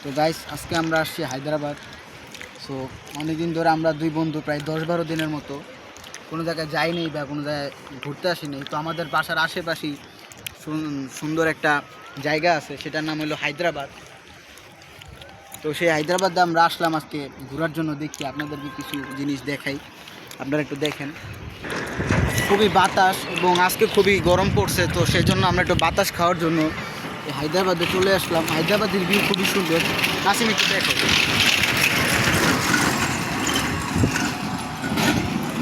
তো গাইস আজকে আমরা আসছি হায়দ্রাবাদ। সো অনেকদিন ধরে আমরা দুই বন্ধু প্রায় 10-12 দিনের মতো কোনো জায়গায় যাইনি বা কোনো জায়গায় ঘুরতে আসিনি। তো আমাদের বাসার আশেপাশেই সুন্দর একটা জায়গা আছে, সেটার নাম হলো হায়দ্রাবাদ। তো সেই হায়দ্রাবাদে আমরা আসলাম আজকে ঘোরার জন্য। দেখি আপনাদেরকে কিছু জিনিস দেখাই, আপনারা একটু দেখেন। খুবই বাতাস এবং আজকে খুবই গরম পড়ছে, তো সেই জন্য আমরা একটু বাতাস খাওয়ার জন্য হায়দ্রাবাদে চলে আসলাম। হায়দ্রাবাদের ভিউ খুবই সুন্দর, নাসিম একটু দেখো।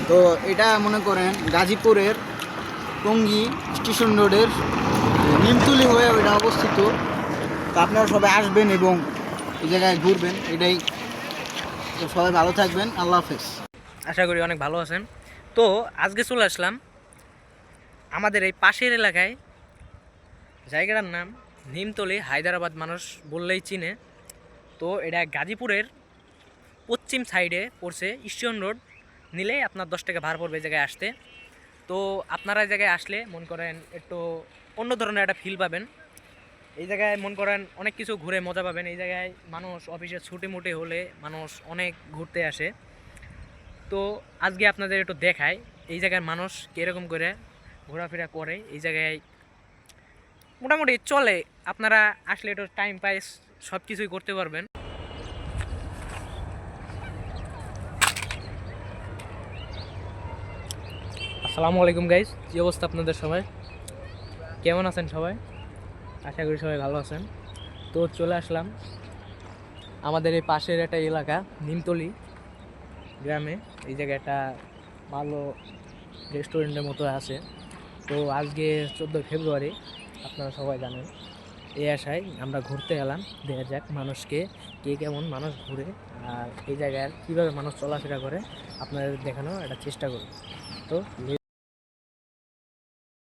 তো এটা মনে করেন গাজীপুরের টঙ্গী স্টেশন রোডের নিমতলি হয়ে এটা অবস্থিত। তো আপনারা সবাই আসবেন এবং এই জায়গায় ঘুরবেন, এটাই। তো সবাই ভালো থাকবেন, আল্লাহ হাফেজ। আশা করি অনেক ভালো আছেন। তো আজকে চলে আসলাম আমাদের এই পাশের এলাকায়, জায়গাটার নাম নিমতলি। হায়দ্রাবাদ মানুষ বললেই চিনে। তো এটা গাজীপুরের পশ্চিম সাইডে পড়ছে, স্টেশন রোড নিলেই আপনার 10 টাকা ভাড়া পড়বে এই জায়গায় আসতে। তো আপনারা এই জায়গায় আসলে মন করেন একটু অন্য ধরনের একটা ফিল পাবেন। এই জায়গায় মন করেন অনেক কিছু ঘুরে মজা পাবেন। এই জায়গায় মানুষ অফিসে ছুটি মুটি হলে মানুষ অনেক ঘুরতে আসে। তো আজকে আপনাদের একটু দেখায় এই জায়গার মানুষ কীরকম করে ঘোরাফেরা করে। এই জায়গায় মোটামুটি চলে, আপনারা আসলে একটু টাইম পাস সব কিছুই করতে পারবেন। আসসালামু আলাইকুম গাইস, কী অবস্থা আপনাদের সবাই? কেমন আছেন সবাই? আশা করি সবাই ভালো আছেন। তো চলে আসলাম আমাদের এই পাশের একটা এলাকা নিমতলি গ্রামে। এই জায়গায় একটা ভালো রেস্টুরেন্টের মতো আছে। তো আজকে 14 ফেব্রুয়ারি, আপনারা সবাই জানেন। এই আশায় আমরা ঘুরতে এলাম, দেখা যাক মানুষকে কে কেমন মানুষ ঘুরে আর এই জায়গায় কীভাবে মানুষ চলাফেরা করে আপনাদের দেখানোর একটা চেষ্টা করি। তো